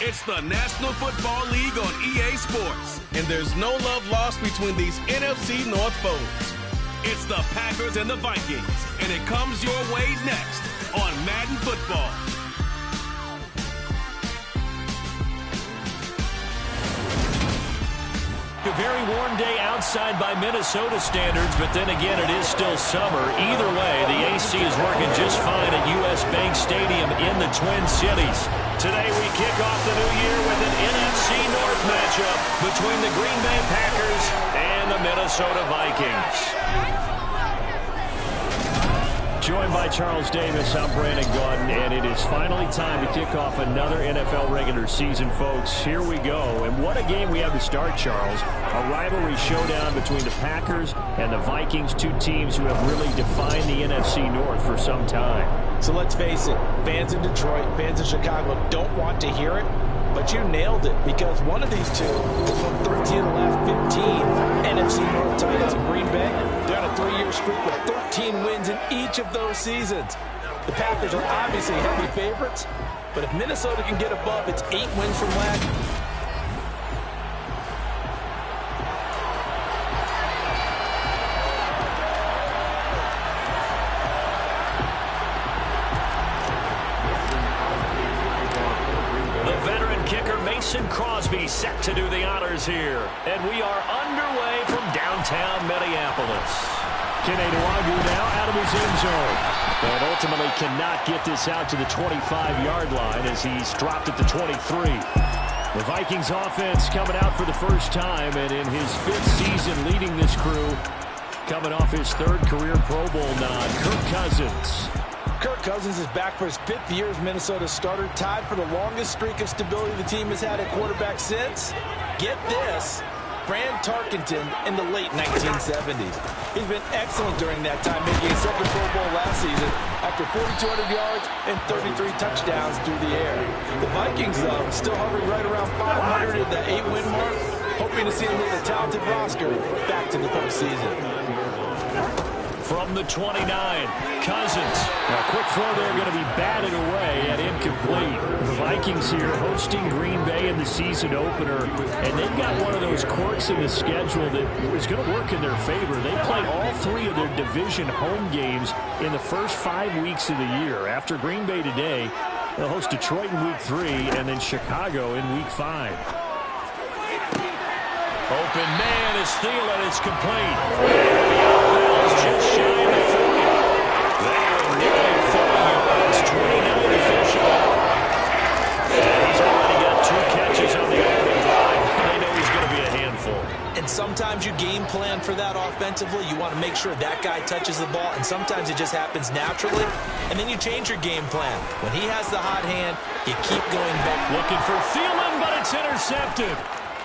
It's the National Football League on EA Sports. And there's no love lost between these NFC North foes. It's the Packers and the Vikings. And it comes your way next on Madden Football. A very warm day outside by Minnesota standards, but then again, it is still summer. Either way, the AC is working just fine at US Bank Stadium in the Twin Cities. Today, we kick off the new year with an NFC North matchup between the Green Bay Packers and the Minnesota Vikings. Joined by Charles Davis, I'm Brandon Gaudin, and it is finally time to kick off another NFL regular season, folks. Here we go, and what a game we have to start, Charles. A rivalry showdown between the Packers and the Vikings, two teams who have really defined the NFC North for some time. So let's face it, fans in Detroit, fans in Chicago don't want to hear it, but you nailed it, because one of these two has won 13 of the last 15 NFC North titles in Green Bay. They're on a 3-year streak with 13 wins in each of those seasons. The Packers are obviously heavy favorites, but if Minnesota can get above its 8 wins from last year, Crosby set to do the honors here. And we are underway from downtown Minneapolis. Kenny Nwagu now out of his end zone. And ultimately cannot get this out to the 25-yard line as he's dropped at the 23. The Vikings offense coming out for the first time, and in his 5th season leading this crew, coming off his 3rd career Pro Bowl nod, Kirk Cousins. Kirk Cousins is back for his 5th year as Minnesota's starter, tied for the longest streak of stability the team has had at quarterback since, get this, Fran Tarkenton in the late 1970s. He's been excellent during that time, making a 2nd Pro Bowl last season after 4,200 yards and 33 touchdowns through the air. The Vikings, though, still hovering right around 500 at the 8-win mark, hoping to see them lead a talented roster back to the postseason. From the 29, Cousins. A quick throw there going to be batted away and incomplete. The Vikings here hosting Green Bay in the season opener, and they've got one of those quirks in the schedule that is going to work in their favor. They play all 3 of their division home games in the first 5 weeks of the year. After Green Bay today, they'll host Detroit in week 3 and then Chicago in week 5. Open man is Thielen. It's complete. Just shy of the 40. They are nearly 40 yards, 29 official. And he's already got 2 catches on the opening drive. They know he's going to be a handful. And sometimes you game plan for that offensively. You want to make sure that guy touches the ball, and sometimes it just happens naturally. And then you change your game plan. When he has the hot hand, you keep going back. Looking for Thielen, but it's intercepted.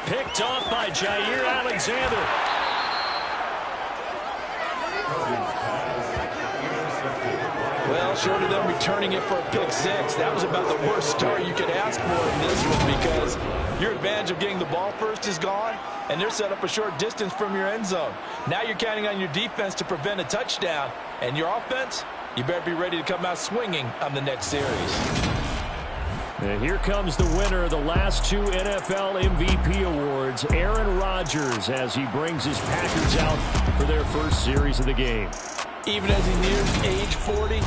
Picked off by Jair Alexander. Well, short of them returning it for a pick 6, that was about the worst start you could ask for in this one, because your advantage of getting the ball first is gone, and they're set up a short distance from your end zone. Now you're counting on your defense to prevent a touchdown, and your offense, you better be ready to come out swinging on the next series. And here comes the winner of the last 2 NFL MVP awards, Aaron Rodgers, as he brings his Packers out for their first series of the game. Even as he nears age 40,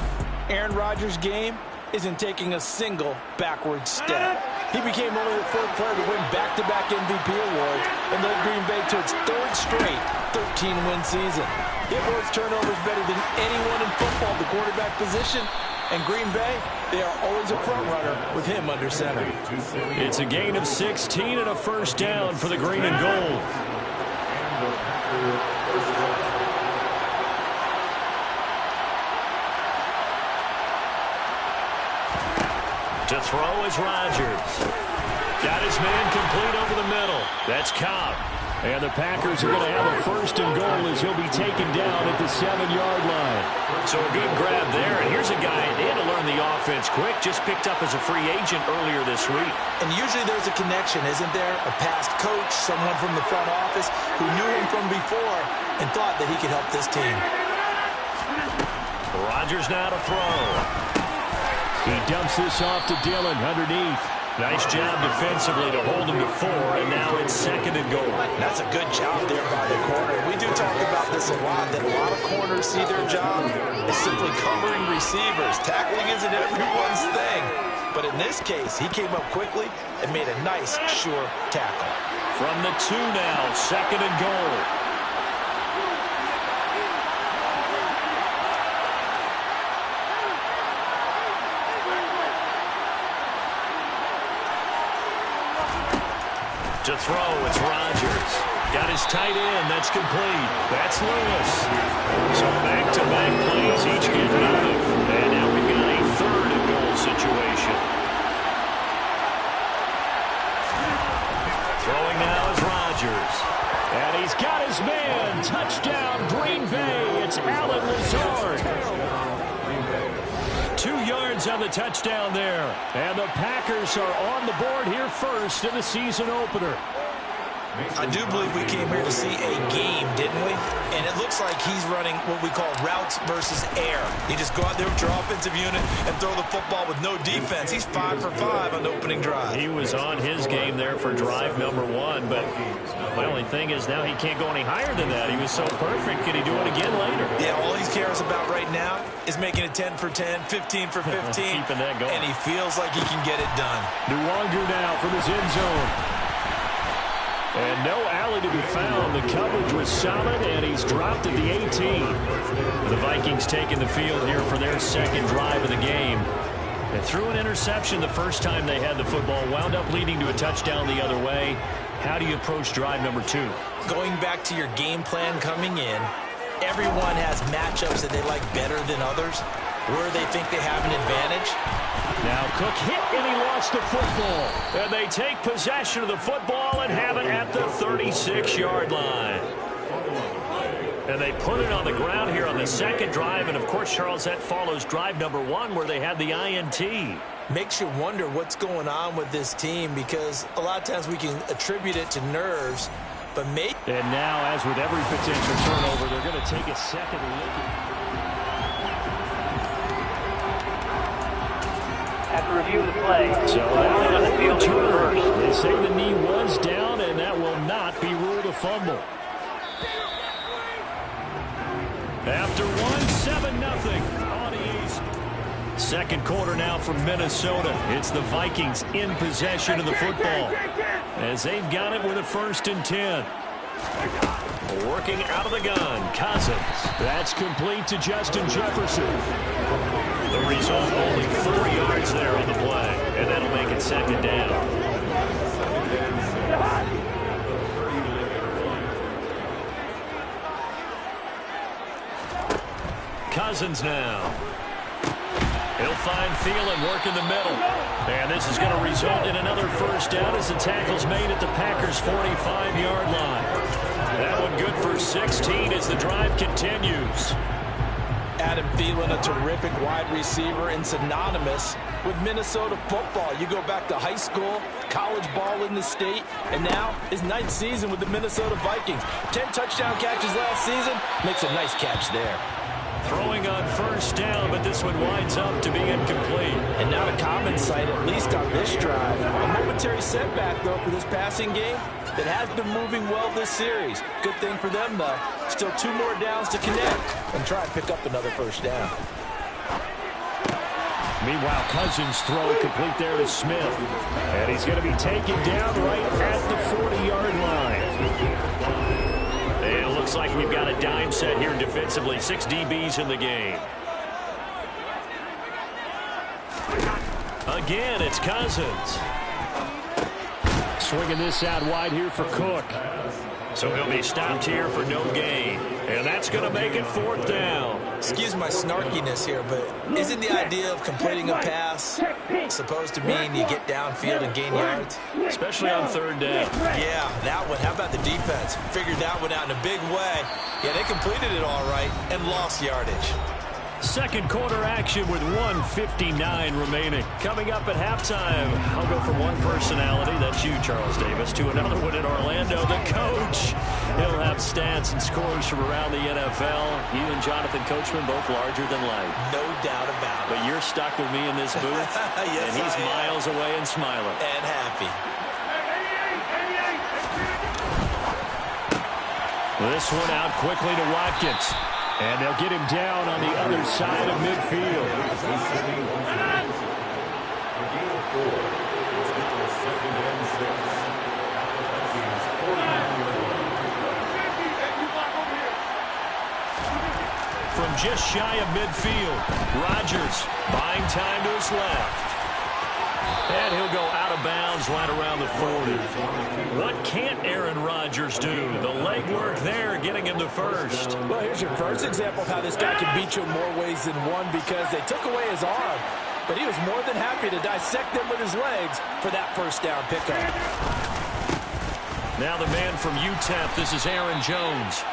Aaron Rodgers' game isn't taking a single backward step. He became only the 4th player to win back-to-back MVP awards and led Green Bay to its 3rd straight 13-win season. He avoids turnovers better than anyone in football at the quarterback position. And Green Bay, they are always a front runner with him under center. It's a gain of 16 and a first down for the green and gold. To throw is Rodgers. Got his man complete over the middle. That's Cobb. And the Packers are going to have a 1st and goal as he'll be taken down at the 7-yard line. So a good grab there. And here's a guy, they had to learn the offense quick, just picked up as a free agent earlier this week. And usually there's a connection, isn't there? A past coach, someone from the front office who knew him from before and thought that he could help this team. Rodgers now to throw. He dumps this off to Dillon underneath. Nice job defensively to hold him to 4, and now it's 2nd and goal. That's a good job there by the corner. We do talk about this a lot, that a lot of corners see their job as simply covering receivers. Tackling isn't everyone's thing. But in this case, he came up quickly and made a nice, sure tackle. From the 2 now, 2nd and goal. To throw, it's Rodgers. Got his tight end. That's complete. That's Lewis. So back-to-back plays, each get nothing. And now we've got a 3rd and goal situation. Throwing now is Rodgers. And he's got his man. Touchdown, Green Bay. It's Allen Lazard. 2 yards on the touchdown there. And the Packers are on the board here first in the season opener. I do believe we came here to see a game, didn't we? And it looks like he's running what we call routes versus air. You just go out there with your offensive unit and throw the football with no defense. He's 5 for 5 on the opening drive. He was on his game there for drive number 1, but my only thing is now he can't go any higher than that. He was so perfect. Can he do it again later? Yeah, all he cares about right now is making it 10 for 10, 15 for 15. Keeping that going. And he feels like he can get it done. Nuwanger now from his end zone. And no alley to be found. The coverage was solid, and he's dropped at the 18. The Vikings taking the field here for their 2nd drive of the game. They threw an interception the first time they had the football, wound up leading to a touchdown the other way. How do you approach drive number 2? Going back to your game plan coming in, everyone has matchups that they like better than others, where they think they have an advantage. Now Cook hit and he lost the football. And they take possession of the football and have it at the 36-yard line. And they put it on the ground here on the 2nd drive. And, of course, Charles, that follows drive number 1 where they had the INT. Makes you wonder what's going on with this team, because a lot of times we can attribute it to nerves. But maybe. And now, as with every potential turnover, they're going to take a second look at. After review the play, So that on the field first. They say the knee was down, and that will not be ruled a fumble. After 1-7-0 on the East. 2nd quarter now from Minnesota. It's the Vikings in possession of the football, as they've got it with a 1st and 10. Working out of the gun, Cousins. That's complete to Justin Jefferson. The result, only 4 yards there on the play, and that'll make it 2nd down. Cousins now. He'll find Thielen, work in the middle. And this is going to result in another 1st down as the tackle's made at the Packers' 45-yard line. That one good for 16 as the drive continues. Adam Thielen, a terrific wide receiver and synonymous with Minnesota football. You go back to high school, college ball in the state, and now his 9th season with the Minnesota Vikings. 10 touchdown catches last season, makes a nice catch there. Throwing on 1st down, but this one winds up to be incomplete. And not a common sight, at least on this drive. A momentary setback, though, for this passing game that has been moving well this series. Good thing for them, though. Still 2 more downs to connect and try and pick up another 1st down. Meanwhile, Cousins' throw complete there to Smith. And he's going to be taken down right at the 40-yard line. And it looks like we've got a dime set here defensively. 6 DBs in the game. Again, it's Cousins. Swinging this out wide here for Cook. So he'll be stopped here for no gain. And that's going to make it 4th down. Excuse my snarkiness here, but isn't the idea of completing a pass supposed to mean you get downfield and gain yards? Especially on 3rd down. Yeah, that one. How about the defense? Figured that one out in a big way. Yeah, they completed it all right and lost yardage. Second quarter action with 1:59 remaining. Coming up at halftime, I'll go from one personality, that's you, Charles Davis, to another one in Orlando, the coach. He'll have stats and scores from around the NFL. You and Jonathan Coachman both larger than life. No doubt about it. But you're stuck with me in this booth, yes, and he's miles away and smiling. And happy. This one out quickly to Watkins. And they'll get him down on the other side of midfield. From just shy of midfield, Rodgers buying time to his left. And he'll go out of bounds right around the 40. What can't Aaron Rodgers do? The leg work there, getting him to first. Well, here's your first example of how this guy can beat you in more ways than one, because they took away his arm, but he was more than happy to dissect them with his legs for that first down pickup. Now the man from UTEP, this is Aaron Jones.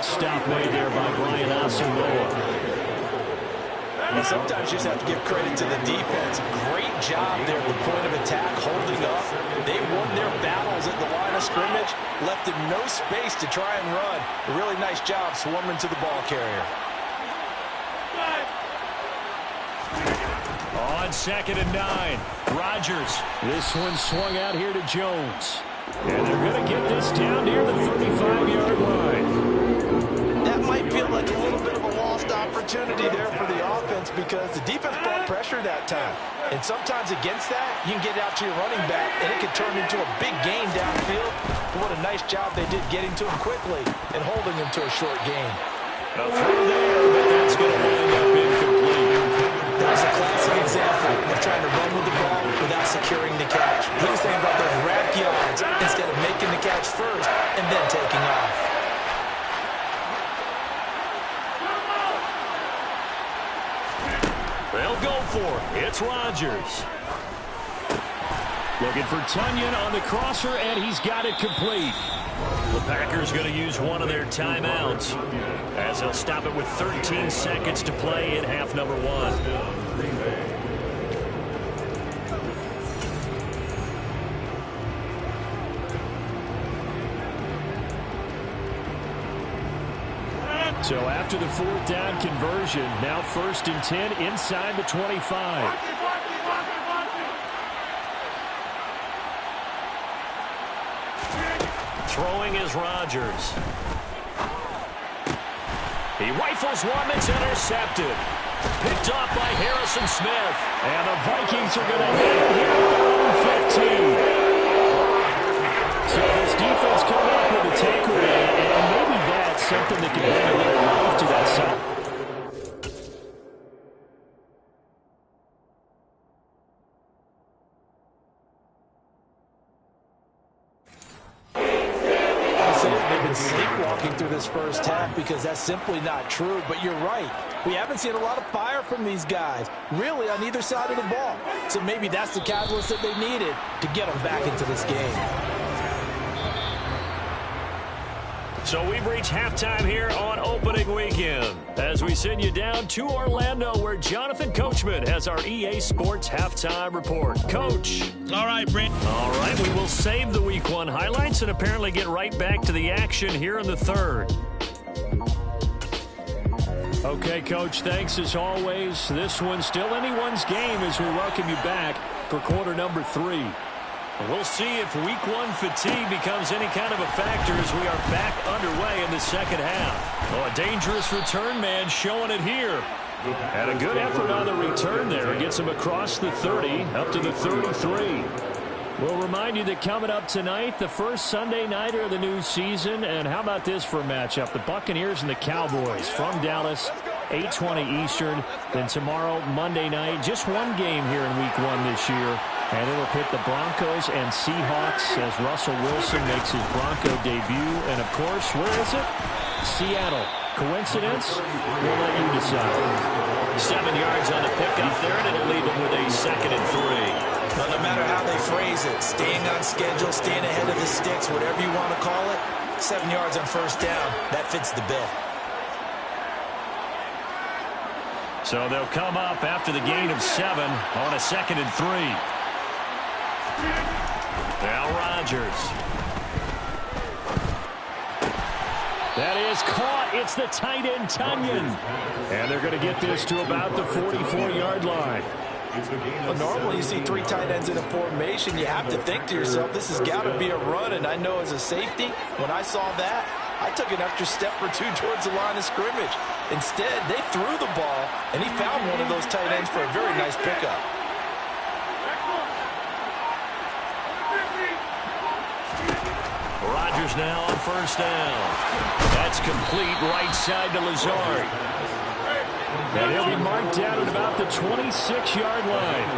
Stop made there by Brian Asamoah. Well, sometimes you just have to give credit to the defense. Great job there at the point of attack, holding up. They won their battles at the line of scrimmage, left him no space to try and run. A really nice job swarming to the ball carrier. On 2nd and 9, Rodgers. This one swung out here to Jones. And they're going to get this down near the 35-yard line. That might feel like a little bit of a lost opportunity there for the offense, because the defense brought pressure that time. And sometimes against that, you can get out to your running back, and it can turn into a big gain downfield. But what a nice job they did getting to him quickly and holding him to a short gain. Now through there, but that's going to wind up incomplete. That was a classic example of trying to run with the ball without securing the catch. He was thinking about those rack yards instead of making the catch first and then taking off. They'll go for it. It's Rodgers. Looking for Tunyon on the crosser, and he's got it complete. The Packers going to use one of their timeouts as they'll stop it with 13 seconds to play in half number 1. So after the 4th down conversion, now 1st and 10 inside the 25. Throwing is Rodgers. He rifles one that's intercepted. Picked off by Harrison Smith. And the Vikings are going to hit it here at their own 15. So this defense coming up with a takeaway, and maybe that's something that can bring a little life to that side. They've been sleepwalking through this first half, because that's simply not true. But you're right. We haven't seen a lot of fire from these guys, really, on either side of the ball. So maybe that's the catalyst that they needed to get them back into this game. So we've reached halftime here on opening weekend as we send you down to Orlando, where Jonathan Coachman has our EA Sports halftime report. Coach. All right, Brent. All right, we will save the Week 1 highlights and apparently get right back to the action here in the 3rd. Okay, Coach, thanks as always. This one's still anyone's game as we welcome you back for quarter number 3. We'll see if Week 1 fatigue becomes any kind of a factor as we are back underway in the second half. Oh, a dangerous return man showing it here. And a good effort on the return there. Gets him across the 30, up to the 33. We'll remind you that coming up tonight, the first Sunday nighter of the new season. And how about this for a matchup? The Buccaneers and the Cowboys from Dallas, 8:20 Eastern. Then tomorrow, Monday night, just one game here in Week 1 this year. And it'll pit the Broncos and Seahawks as Russell Wilson makes his Bronco debut. And, of course, where is it? Seattle. Coincidence? We'll let you decide. 7 yards on the pickup there, and it'll leave him with a 2nd and 3. Well, no matter how they phrase it, staying on schedule, staying ahead of the sticks, whatever you want to call it, 7 yards on 1st down, that fits the bill. So they'll come up after the gain of 7 on a 2nd and 3. Now Rodgers. That is caught. It's the tight end, Tunyon. And they're going to get this to about the 44-yard line. Well, normally you see 3 tight ends in a formation. You have to think to yourself, this has got to be a run. And I know as a safety, when I saw that, I took an extra step or 2 towards the line of scrimmage. Instead, they threw the ball, and he found one of those tight ends for a very nice pickup. Rodgers now on 1st down. That's complete right side to Lazard. And he'll be marked down at about the 26-yard line.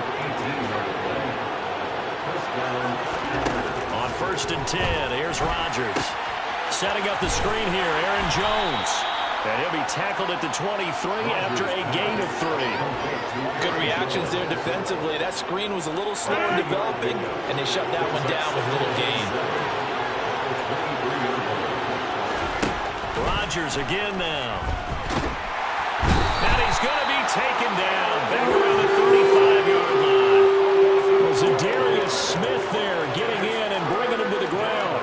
On 1st and 10, here's Rodgers. Setting up the screen here, Aaron Jones. And he'll be tackled at the 23 after a gain of 3. Good reactions there defensively. That screen was a little slow in developing, and they shut that one down with little gain. Rodgers again now. And he's going to be taken down back around the 35-yard line. Was Darius Smith there getting in and bringing him to the ground.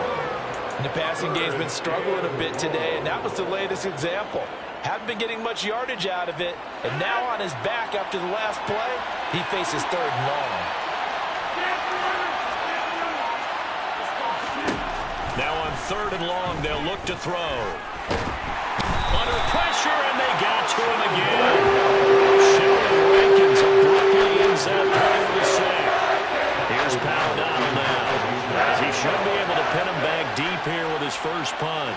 The passing game's been struggling a bit today, and that was the latest example. Haven't been getting much yardage out of it, and now on his back after the last play, he faces 3rd and long. Now on 3rd and long, they'll look to throw. Under pressure, and they got to him again. Sheldon Rankins abruptly ends that play with a sack. Here's O'Donnell now, as he should be able to pin him back deep here with his first punt.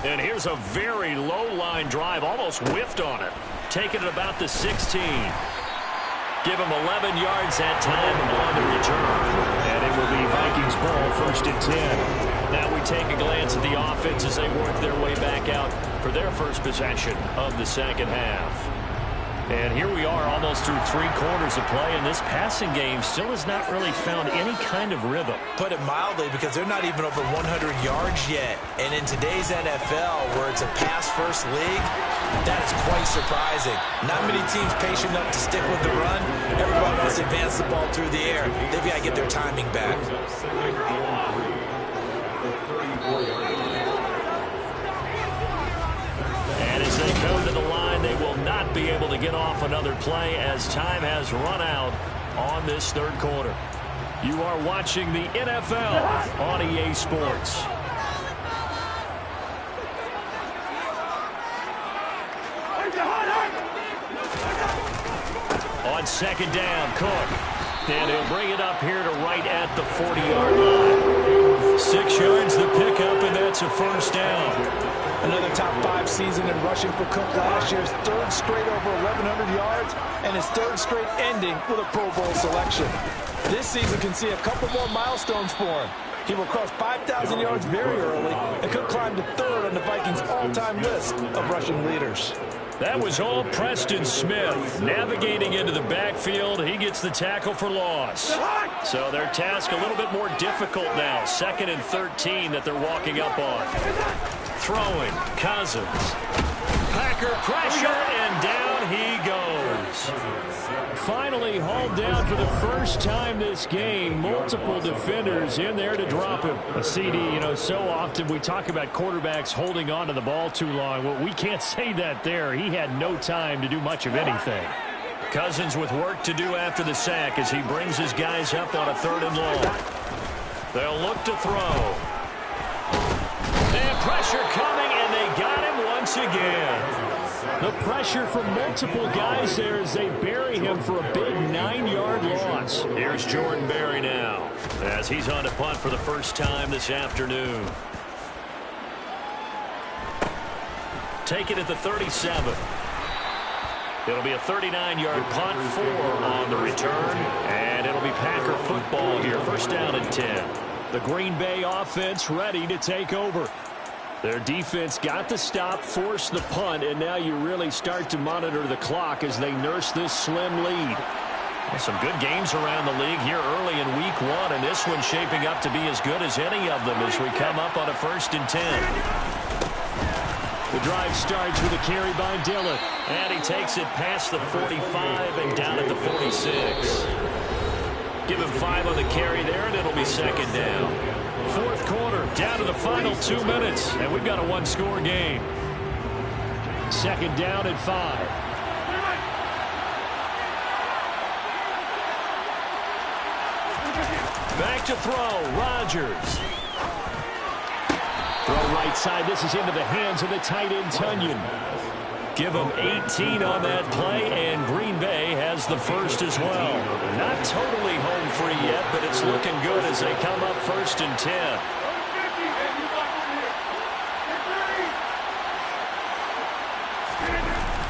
And here's a very low-line drive, almost whiffed on it. Taking it about the 16. Give him 11 yards that time on the return. And it will be Vikings ball, 1st and 10. Now we take a glance at the offense as they work their way back out for their first possession of the 2nd half. And here we are almost through 3 quarters of play, and this passing game still has not really found any kind of rhythm. Put it mildly, because they're not even over 100 yards yet. And in today's NFL, where it's a pass-first league, that is quite surprising. Not many teams patient enough to stick with the run. Everybody wants to advance the ball through the air. They've got to get their timing back. And as they go to the line, they will not be able to get off another play as time has run out on this 3rd quarter. You are watching the NFL on EA Sports. On 2nd down, Cook. And he'll bring it up here to right at the 40-yard line. 6 yards the pickup, and that's a 1st down. Another top 5 season in rushing for Cook last year. His 3rd straight over 1,100 yards, and his 3rd straight ending with a Pro Bowl selection. This season can see a couple more milestones for him. He will cross 5,000 yards very early and could climb to 3rd on the Vikings' all-time list of rushing leaders. That was all Preston Smith navigating into the backfield. He gets the tackle for loss. So their task a little bit more difficult now. 2nd and 13 that they're walking up on. Throwing, Cousins. Packer pressure, and down he goes. Finally hauled down for the first time this game. Multiple defenders in there to drop him. A CD, you know, so often we talk about quarterbacks holding on to the ball too long. Well, we can't say that there. He had no time to do much of anything. Cousins with work to do after the sack as he brings his guys up on a 3rd and long. They'll look to throw. And pressure coming, and they got him once again. The pressure from multiple guys there as they bury him for a big 9-yard loss. Here's Jordan Berry now as he's on to punt for the first time this afternoon. Take it at the 37. It'll be a 39-yard punt, 4 on the return, and it'll be Packer football here. 1st down and 10. The Green Bay offense ready to take over. Their defense got the stop, forced the punt, and now you really start to monitor the clock as they nurse this slim lead. Some good games around the league here early in week 1, and this one's shaping up to be as good as any of them as we come up on a 1st and 10. The drive starts with a carry by Dillon, and he takes it past the 45 and down at the 46. Give him 5 on the carry there, and it'll be 2nd down. 4th quarter, down to the final 2 minutes, and we've got a 1-score game. 2nd down at 5. Back to throw, Rodgers. Throw right side. This is into the hands of the tight end, Tunyon. Give him 18 on that play, and Green Bay has the first as well. Not totally home free yet, but it's looking good as they come up 1st and 10.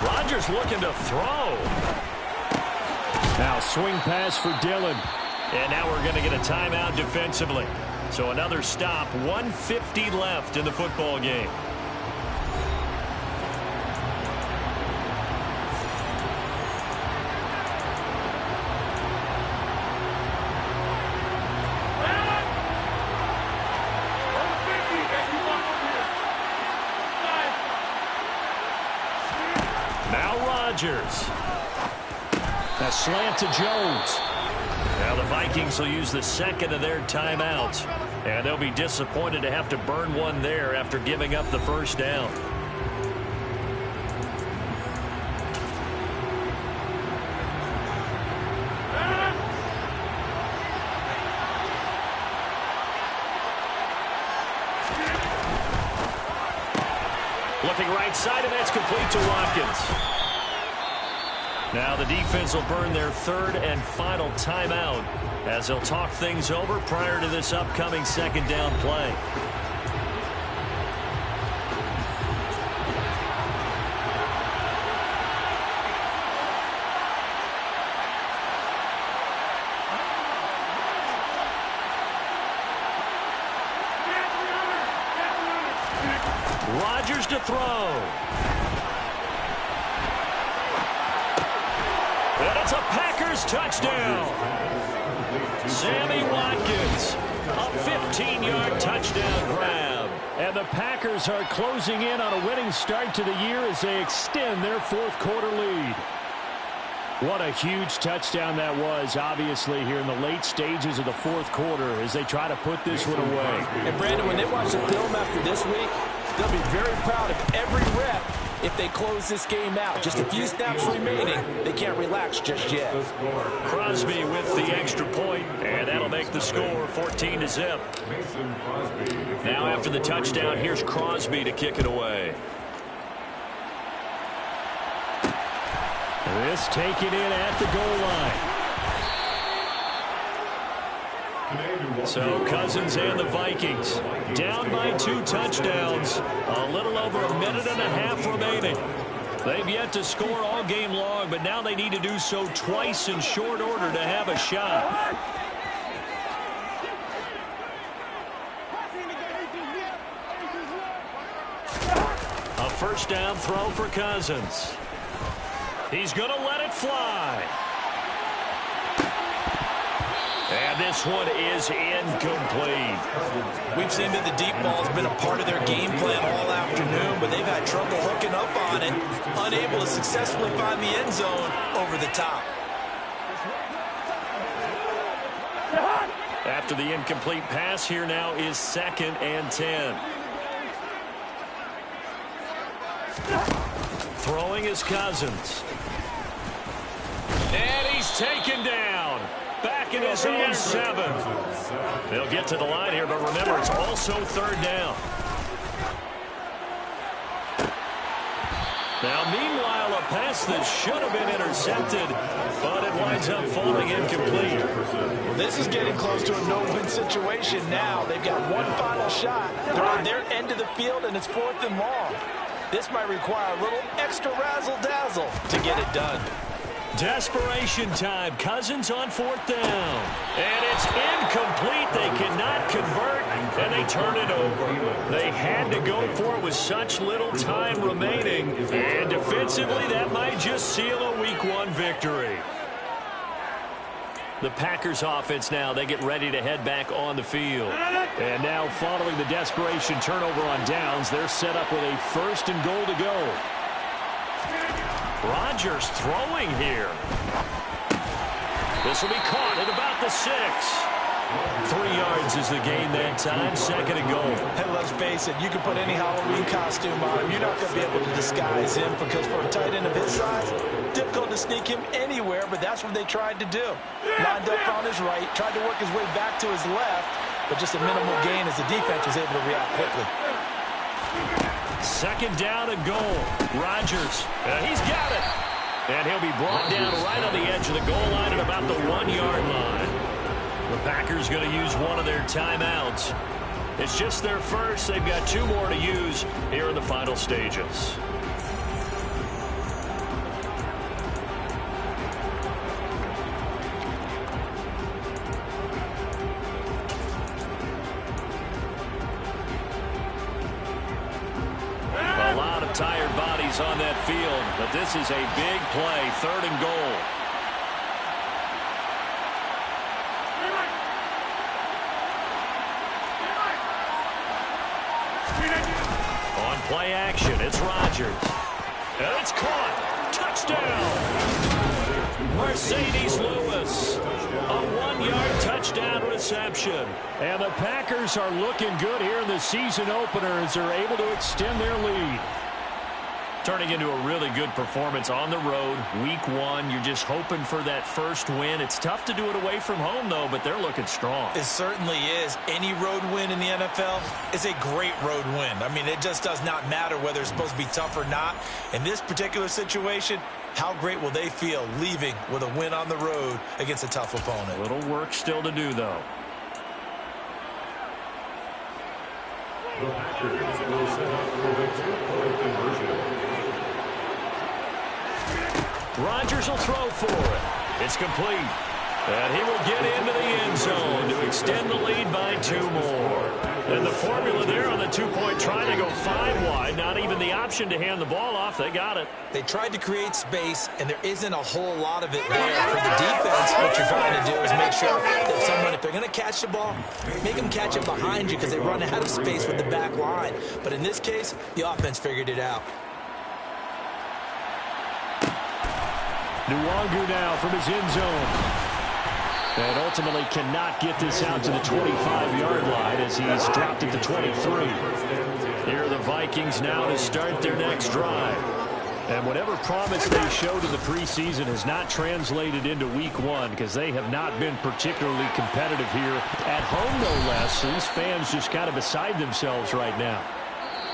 Rodgers looking to throw. Now swing pass for Dillon. And now we're going to get a timeout defensively. So another stop, 1:50 left in the football game. Now Rodgers. A slant to Jones. Now the Vikings will use the 2nd of their timeouts, and they'll be disappointed to have to burn one there after giving up the 1st down. Looking right side, and that's complete to Watkins. Now the defense will burn their 3rd and final timeout as they'll talk things over prior to this upcoming 2nd down play. Rodgers to throw. And it's a Packers touchdown. Sammy Watkins, a 15-yard touchdown grab. And the Packers are closing in on a winning start to the year as they extend their 4th quarter lead. What a huge touchdown that was, obviously, here in the late stages of the 4th quarter as they try to put this one away. And, Brandon, when they watch the film after this week, they'll be very proud of every rep if they close this game out. Just a few snaps remaining. They can't relax just yet. Crosby with the extra point, and that'll make the score 14-0. Now after the touchdown, here's Crosby to kick it away. This taken in at the goal line. So Cousins and the Vikings down by 2 touchdowns. A little over a minute and a half remaining. They've yet to score all game long, but now they need to do so twice in short order to have a shot. A 1st down throw for Cousins. He's going to let it fly. And this one is incomplete. We've seen that the deep ball has been a part of their game plan all afternoon, but they've had trouble hooking up on it, unable to successfully find the end zone over the top. After the incomplete pass, here now is 2nd and 10. Throwing is Cousins. And he's taken down. Back in his own 7. They'll get to the line here, but remember, it's also 3rd down. Now, meanwhile, a pass that should have been intercepted, but it winds up falling incomplete. Well, this is getting close to a no-win situation now. They've got one final shot. They're on their end of the field, and it's 4th and long. This might require a little extra razzle-dazzle to get it done. Desperation time. Cousins on 4th down. And it's incomplete. They cannot convert, and they turn it over. They had to go for it with such little time remaining. And defensively, that might just seal a Week 1 victory. The Packers offense now, they get ready to head back on the field. And now following the desperation turnover on downs, they're set up with a 1st and goal to go. Rodgers throwing here. This will be caught at about the 6. 3 yards is the gain that time, 2nd and goal. Hey, let's face it, you can put any Halloween costume on him. You're not going to be able to disguise him because for a tight end of his size, difficult to sneak him anywhere, but that's what they tried to do. Lined up on his right, tried to work his way back to his left, but just a minimal gain as the defense was able to react quickly. 2nd down and goal. Rodgers, he's got it. And he'll be brought down right on the edge of the goal line at about the 1-yard line. The Packers going to use one of their timeouts. It's just their first. They've got 2 more to use here in the final stages. A lot of tired bodies on that field, but this is a big play, 3rd and goal. Play action. It's Rodgers. And it's caught. Touchdown. Mercedes Lewis. A 1-yard touchdown reception. And the Packers are looking good here in the season opener as they're able to extend their lead. Turning into a really good performance on the road. Week 1, you're just hoping for that first win. It's tough to do it away from home, though, but they're looking strong. It certainly is. Any road win in the NFL is a great road win. I mean, it just does not matter whether it's supposed to be tough or not. In this particular situation, how great will they feel leaving with a win on the road against a tough opponent? A little work still to do, though. The Packers will set up for the 2-point conversion. Rodgers will throw for it. It's complete. And he will get into the end zone to extend the lead by 2 more. And the formula there on the 2-point try to go 5 wide. Not even the option to hand the ball off. They got it. They tried to create space, and there isn't a whole lot of it there. For the defense, what you're trying to do is make sure that if they're going to catch the ball, make them catch it behind you because they run out of space with the back line. But in this case, the offense figured it out. Nwangu now from his end zone. And ultimately cannot get this out to the 25-yard line as he's dropped at the 23. Here are the Vikings now to start their next drive. And whatever promise they showed in the preseason has not translated into week 1 because they have not been particularly competitive here at home, no less. So these fans just kind of beside themselves right now.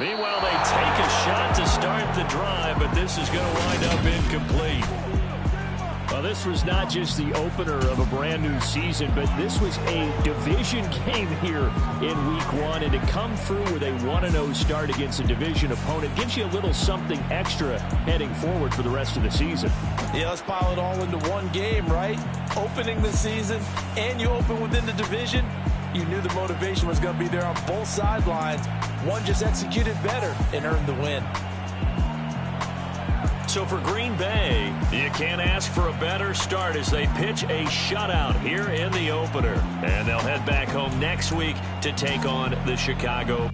Meanwhile, they take a shot to start the drive, but this is going to wind up incomplete. Well, this was not just the opener of a brand-new season, but this was a division game here in Week 1. And to come through with a 1-0 start against a division opponent gives you a little something extra heading forward for the rest of the season. Yeah, let's pile it all into one game, right? Opening the season, and you open within the division. You knew the motivation was going to be there on both sidelines. One just executed better and earned the win. So for Green Bay, you can't ask for a better start as they pitch a shutout here in the opener. And they'll head back home next week to take on the Chicago